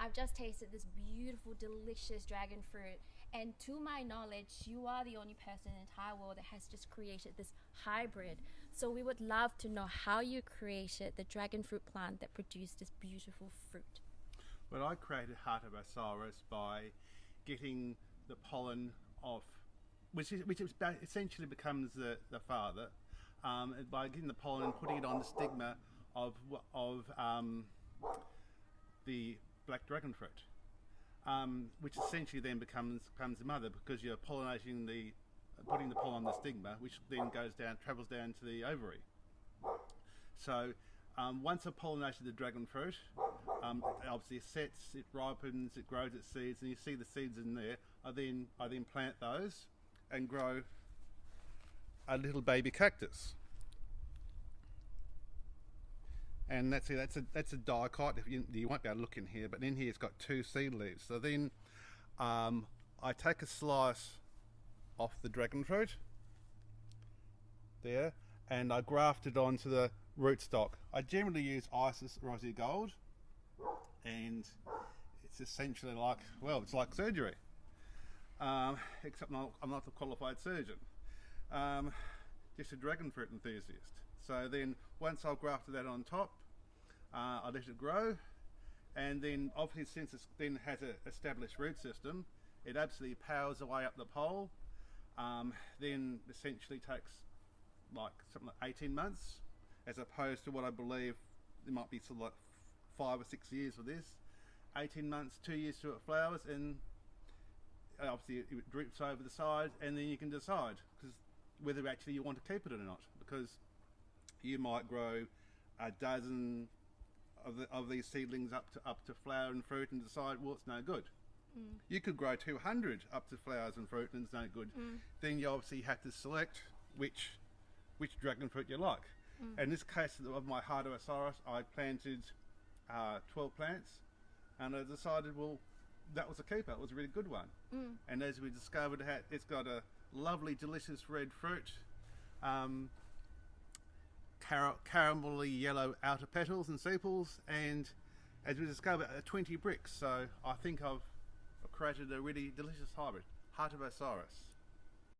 I've just tasted this beautiful, delicious dragon fruit, and to my knowledge, you are the only person in the entire world that has just created this hybrid. So we would love to know how you created the dragon fruit plant that produced this beautiful fruit. Well, I created Hybridisation by getting the pollen off, essentially becomes the father, by getting the pollen and putting it on the stigma of the black dragon fruit, which essentially then becomes the mother, because you're pollinating putting the pollen on the stigma, which then travels down to the ovary. So once I've pollinated the dragon fruit, obviously it sets, it ripens, it grows its seeds, and you see the seeds in there. I then plant those and grow a little baby cactus. And that's a dicot. You won't be able to look in here, but in here it's got 2 seed leaves. So then I take a slice off the dragon fruit there, and I graft it onto the rootstock. I generally use Isis Rosy Gold, and it's essentially like, well, it's like surgery, except I'm not a qualified surgeon, just a dragon fruit enthusiast. So then once I've grafted that on top, I let it grow, and then obviously since it then has an established root system, it absolutely powers away up the pole. Then essentially takes like something like 18 months, as opposed to what I believe there might be sort of like 5 or 6 years for this. 18 months, 2 years till it flowers, and obviously it droops over the side, and then you can decide whether actually you want to keep it or not, because you might grow a dozen of these seedlings up to flower and fruit and decide, well, it's no good. You could grow 200 up to flowers and fruit and it's no good. Then you obviously have to select which dragon fruit you like. In this case of my Hybridisation, I planted 12 plants, and I decided, well, that was a keeper. It was a really good one. And as we discovered, it's got a lovely, delicious red fruit, caramelly yellow outer petals and sepals, and as we discovered, 20 bricks. So I think I've created a really delicious hybrid, Hybridisation.